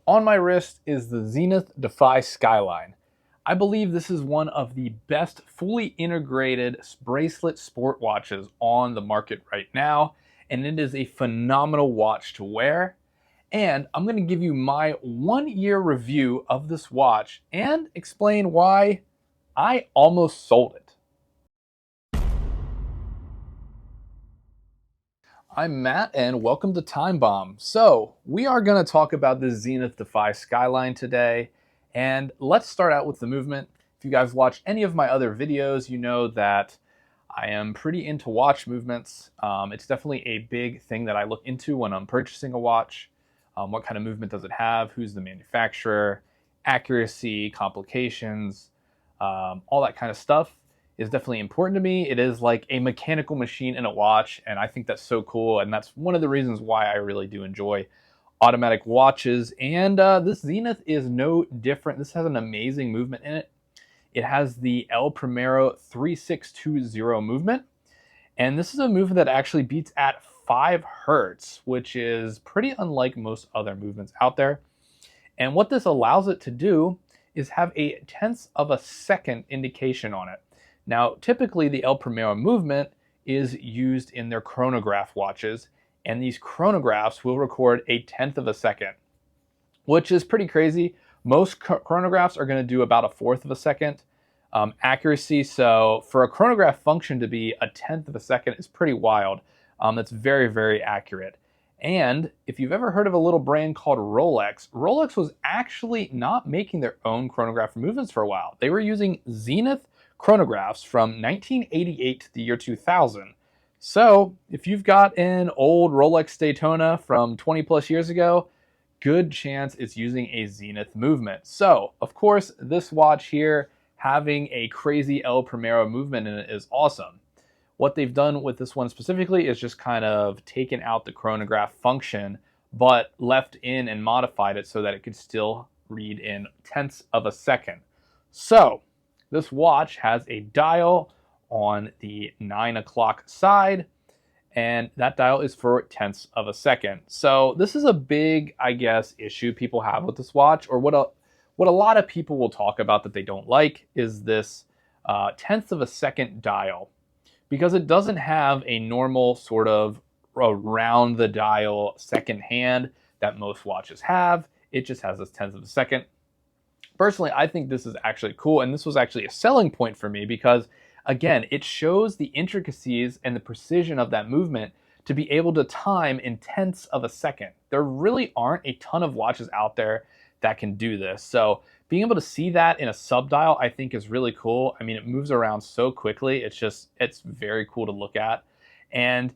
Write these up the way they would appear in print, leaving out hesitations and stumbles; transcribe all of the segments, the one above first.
On my wrist is the Zenith Defy Skyline. I believe this is one of the best fully integrated bracelet sport watches on the market right now, and it is a phenomenal watch to wear. And I'm going to give you my 1-year review of this watch and explain why I almost sold it. I'm Matt and welcome to Time.baum. So we are going to talk about the Zenith Defy Skyline today, and let's start out with the movement. If you guys watch any of my other videos, you know that I am pretty into watch movements. It's definitely a big thing that I look into when I'm purchasing a watch. What kind of movement does it have? Who's the manufacturer? Accuracy, complications, all that kind of stuff is definitely important to me. It is like a mechanical machine in a watch, and I think that's so cool, and that's one of the reasons why I really do enjoy automatic watches. And this Zenith is no different. This has an amazing movement in it. It has the El Primero 3620 movement, and this is a movement that actually beats at 5 hertz, which is pretty unlike most other movements out there. And what this allows it to do is have a tenth of a second indication on it. Now, typically the El Primero movement is used in their chronograph watches, and these chronographs will record a tenth of a second, which is pretty crazy. Most chronographs are going to do about a fourth of a second accuracy. So for a chronograph function to be a tenth of a second is pretty wild. That's very, very accurate. And if you've ever heard of a little brand called Rolex, Rolex was actually not making their own chronograph movements for a while. They were using Zenith chronographs from 1988 to the year 2000. So if you've got an old Rolex Daytona from 20 plus years ago, good chance it's using a Zenith movement. So of course, this watch here having a crazy El Primero movement in it is awesome. What they've done with this one specifically is just kind of taken out the chronograph function, but left in and modified it so that it could still read in tenths of a second. So this watch has a dial on the 9 o'clock side, and that dial is for tenths of a second. So this is a big, I guess, issue people have with this watch, or what a lot of people will talk about that they don't like is this tenth of a second dial, because it doesn't have a normal sort of around the dial second hand that most watches have. It just has this tenth of a second. Personally, I think this is actually cool, and this was actually a selling point for me because, again, it shows the intricacies and the precision of that movement to be able to time in tenths of a second. There really aren't a ton of watches out there that can do this. So being able to see that in a sub-dial, I think is really cool. I mean, it moves around so quickly. It's very cool to look at. And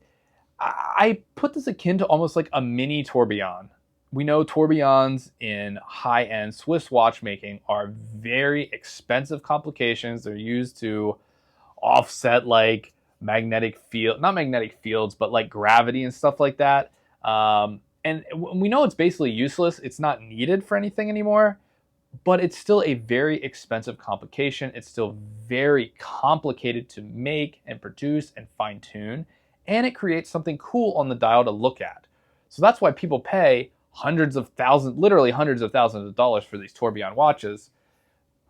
I put this akin to almost like a mini tourbillon. We know tourbillons in high-end Swiss watchmaking are very expensive complications. They're used to offset like magnetic field, not magnetic fields, but like gravity and stuff like that. And we know it's basically useless. It's not needed for anything anymore, but it's still a very expensive complication. It's still very complicated to make and produce and fine tune. And it creates something cool on the dial to look at. So that's why people pay hundreds of thousands, literally hundreds of thousands of dollars for these tourbillon watches.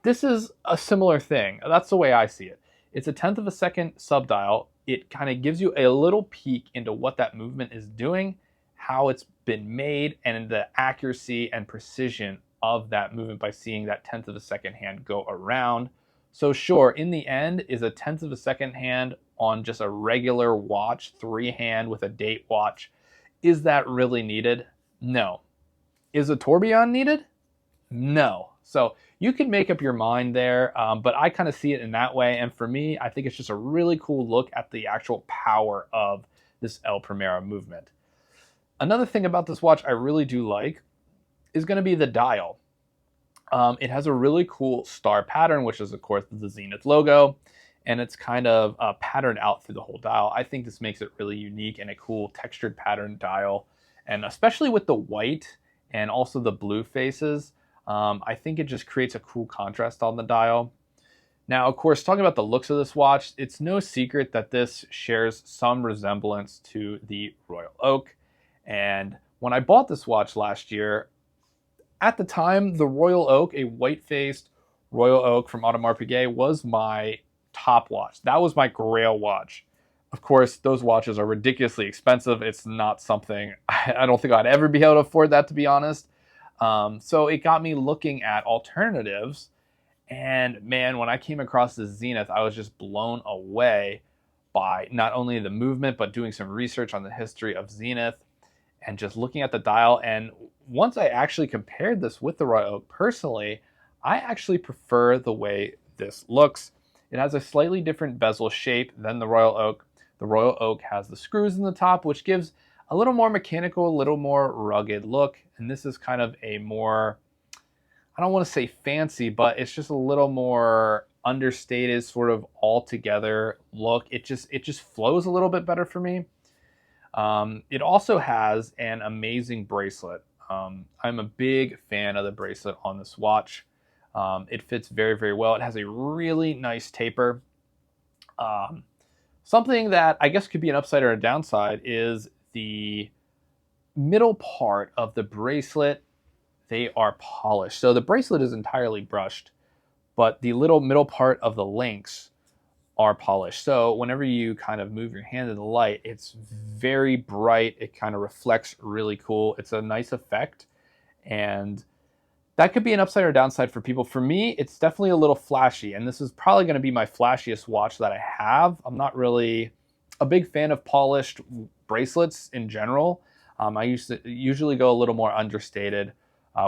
This is a similar thing. That's the way I see it. It's a tenth of a second subdial. It kind of gives you a little peek into what that movement is doing, how it's been made, and the accuracy and precision of that movement by seeing that tenth of a second hand go around. So sure, in the end, is a tenth of a second hand on just a regular watch, 3-hand with a date watch, is that really needed? No. Is a tourbillon needed? No. So you can make up your mind there, but I kind of see it in that way. And for me, I think it's just a really cool look at the actual power of this El Primero movement. Another thing about this watch I really do like is going to be the dial. It has a really cool star pattern, which is of course the Zenith logo, and it's kind of patterned out through the whole dial. I think this makes it really unique and a cool textured pattern dial. And especially with the white and also the blue faces, I think it just creates a cool contrast on the dial. Now, of course, talking about the looks of this watch, it's no secret that this shares some resemblance to the Royal Oak. And when I bought this watch last year, at the time, the Royal Oak, a white-faced Royal Oak from Audemars Piguet, was my top watch. That was my grail watch. Of course, those watches are ridiculously expensive. It's not something, I don't think I'd ever be able to afford that, to be honest. So it got me looking at alternatives. And man, when I came across the Zenith, I was just blown away by not only the movement, but doing some research on the history of Zenith and just looking at the dial. And once I actually compared this with the Royal Oak personally, I actually prefer the way this looks. It has a slightly different bezel shape than the Royal Oak. The Royal Oak has the screws in the top, which gives a little more mechanical, a little more rugged look. And this is kind of a more, I don't want to say fancy, but it's just a little more understated, sort of all together look. It just flows a little bit better for me. It also has an amazing bracelet. I'm a big fan of the bracelet on this watch. It fits very, very well. It has a really nice taper. Something that I guess could be an upside or a downside is the middle part of the bracelet. They are polished. So the bracelet is entirely brushed, but the little middle part of the links are polished. So whenever you kind of move your hand in the light, it's very bright. It kind of reflects really cool. It's a nice effect. And that could be an upside or downside for people. For me, it's definitely a little flashy, and this is probably going to be my flashiest watch that I have. I'm not really a big fan of polished bracelets in general. I usually go a little more understated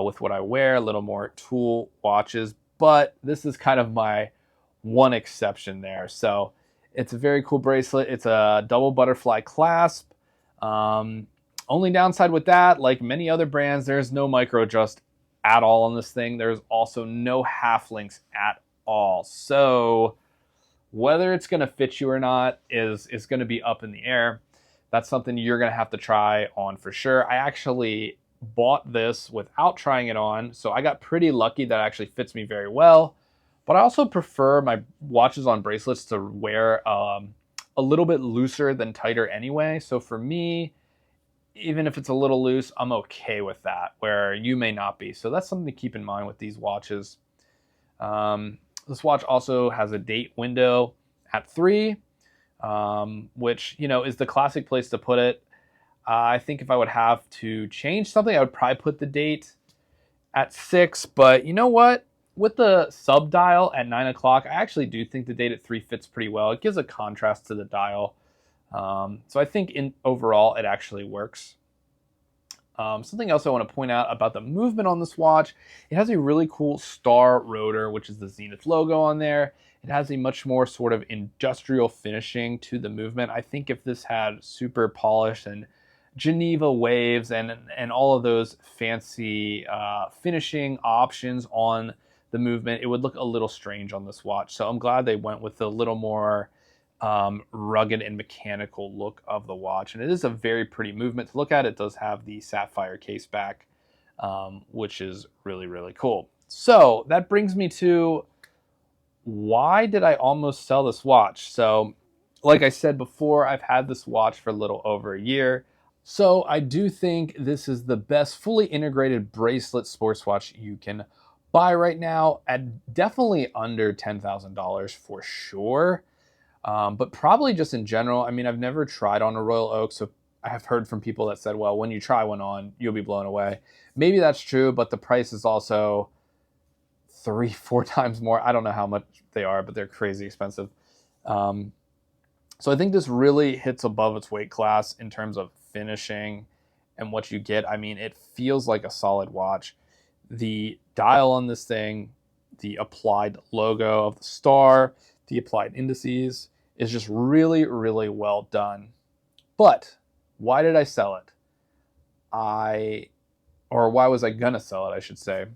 with what I wear, a little more tool watches, but this is kind of my one exception there. So it's a very cool bracelet. It's a double butterfly clasp. Only downside with that, like many other brands, there's no micro adjust at all on this thing. There's also no half links at all. So whether it's going to fit you or not is going to be up in the air. That's something you're going to have to try on for sure. I actually bought this without trying it on, so I got pretty lucky that it actually fits me very well. But I also prefer my watches on bracelets to wear a little bit looser than tighter anyway. So for me, even if it's a little loose, I'm okay with that, where you may not be. So that's something to keep in mind with these watches. This watch also has a date window at 3, which, you know, is the classic place to put it. I think if I would have to change something, I would probably put the date at 6. But you know what? With the sub dial at 9 o'clock, I actually do think the date at 3 fits pretty well. It gives a contrast to the dial. So I think overall it actually works. Something else I want to point out about the movement on this watch, it has a really cool star rotor, which is the Zenith logo on there. It has a much more sort of industrial finishing to the movement. I think if this had super polished and Geneva waves and all of those fancy finishing options on the movement, it would look a little strange on this watch. So I'm glad they went with a little more rugged and mechanical look of the watch. And it is a very pretty movement to look at. It does have the sapphire case back, which is really, really cool. So that brings me to, why did I almost sell this watch? So like I said before, I've had this watch for a little over a year. So I do think this is the best fully integrated bracelet sports watch you can buy right now, at definitely under $10,000 for sure. But probably just in general. I mean, I've never tried on a Royal Oak, so I have heard from people that said, well, when you try one on, you'll be blown away. Maybe that's true, but the price is also 3-4 times more. I don't know how much they are, but they're crazy expensive. So I think this really hits above its weight class in terms of finishing and what you get. I mean, it feels like a solid watch. The dial on this thing, the applied logo of the star, the applied indices, is just really, really well done. But why did I sell it? Or why was I gonna sell it, I should say.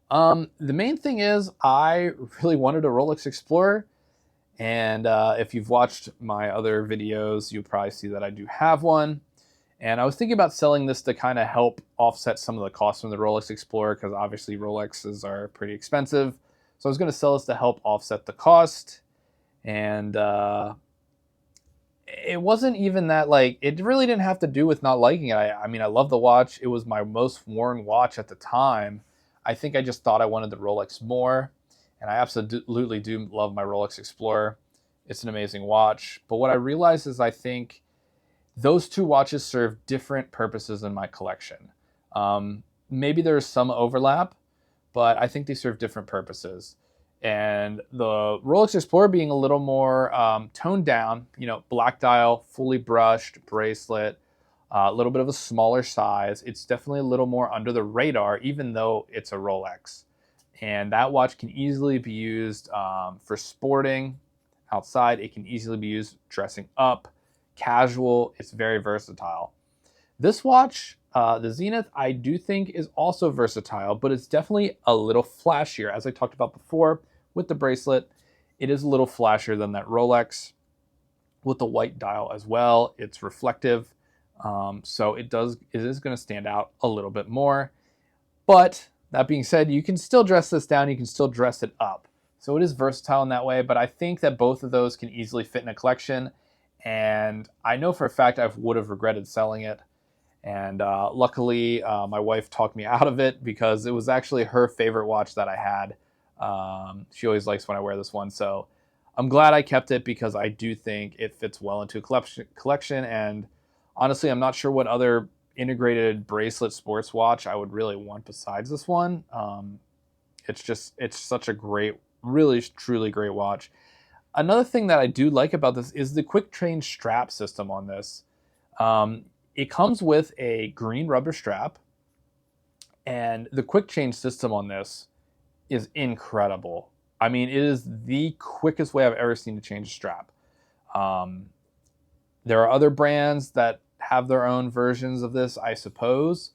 The main thing is I really wanted a Rolex Explorer. And if you've watched my other videos, you'll probably see that I do have one. And I was thinking about selling this to kind of help offset some of the costs from the Rolex Explorer, because obviously Rolexes are pretty expensive. So I was going to sell this to help offset the cost. And it wasn't even that, like, it really didn't have to do with not liking it. I mean, I love the watch. It was my most worn watch at the time. I think I just thought I wanted the Rolex more, and I absolutely do love my Rolex Explorer. It's an amazing watch. But what I realized is I think those two watches serve different purposes in my collection. Maybe there's some overlap, but I think they serve different purposes. And the Rolex Explorer being a little more toned down, you know, black dial, fully brushed, bracelet, a little bit of a smaller size. It's definitely a little more under the radar, even though it's a Rolex. And that watch can easily be used for sporting outside. It can easily be used dressing up, casual. It's very versatile. This watch, the Zenith, I do think is also versatile, but it's definitely a little flashier. As I talked about before with the bracelet, it is a little flashier than that Rolex with the white dial as well. It's reflective, so it is going to stand out a little bit more. But that being said, you can still dress this down, you can still dress it up. So it is versatile in that way, but I think that both of those can easily fit in a collection. And I know for a fact I would have regretted selling it. And luckily, my wife talked me out of it because it was actually her favorite watch that I had. She always likes when I wear this one. So I'm glad I kept it because I do think it fits well into a collection. And honestly, I'm not sure what other integrated bracelet sports watch I would really want besides this one. It's such a great, really, truly great watch. Another thing that I do like about this is the quick change strap system on this. It comes with a green rubber strap, and the quick change system on this is incredible. I mean, it is the quickest way I've ever seen to change a strap. There are other brands that have their own versions of this, I suppose.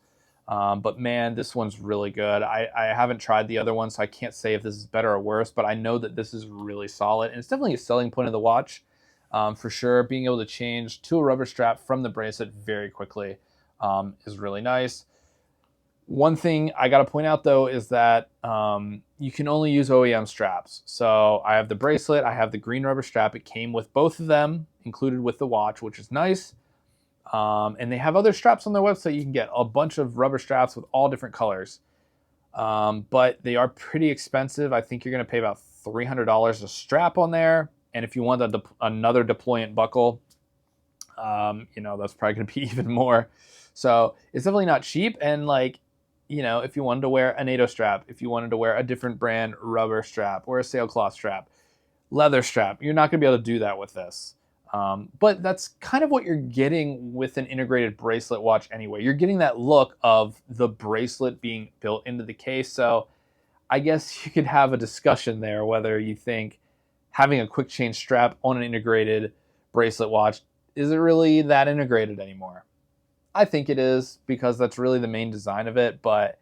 But man, this one's really good. I haven't tried the other one, so I can't say if this is better or worse, but I know that this is really solid. And it's definitely a selling point of the watch. For sure, being able to change to a rubber strap from the bracelet very quickly is really nice. One thing I got to point out, though, is that you can only use OEM straps. So I have the bracelet, I have the green rubber strap. It came with both of them, included with the watch, which is nice. And they have other straps on their website. You can get a bunch of rubber straps with all different colors. But they are pretty expensive. I think you're going to pay about $300 a strap on there. And if you want another deployant buckle, that's probably going to be even more. So it's definitely not cheap. And if you wanted to wear a NATO strap, if you wanted to wear a different brand rubber strap or a sailcloth strap, leather strap, you're not going to be able to do that with this. But that's kind of what you're getting with an integrated bracelet watch anyway. You're getting that look of the bracelet being built into the case. So I guess you could have a discussion there whether you think having a quick change strap on an integrated bracelet watch, is it really that integrated anymore? I think it is because that's really the main design of it, but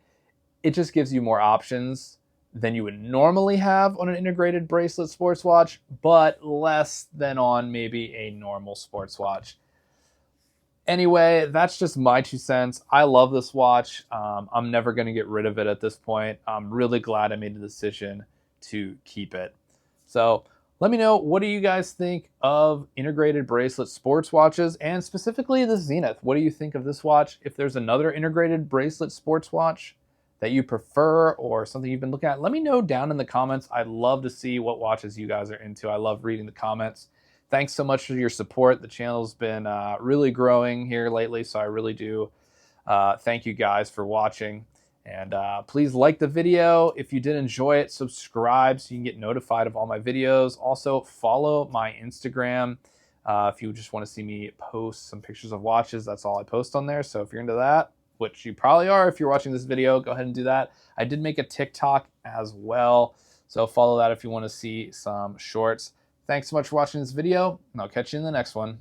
it just gives you more options than you would normally have on an integrated bracelet sports watch, but less than on maybe a normal sports watch. Anyway, that's just my 2 cents. I love this watch. I'm never going to get rid of it at this point. I'm really glad I made the decision to keep it. So let me know, what do you guys think of integrated bracelet sports watches, and specifically the Zenith? What do you think of this watch? If there's another integrated bracelet sports watch that you prefer or something you've been looking at, let me know down in the comments. I'd love to see what watches you guys are into. I love reading the comments. Thanks so much for your support. The channel's been really growing here lately, so I really do thank you guys for watching. And please like the video. If you did enjoy it, subscribe so you can get notified of all my videos. Also, follow my Instagram if you just want to see me post some pictures of watches. That's all I post on there. So if you're into that, which you probably are if you're watching this video, go ahead and do that. I did make a TikTok as well, so follow that if you want to see some shorts. Thanks so much for watching this video, and I'll catch you in the next one.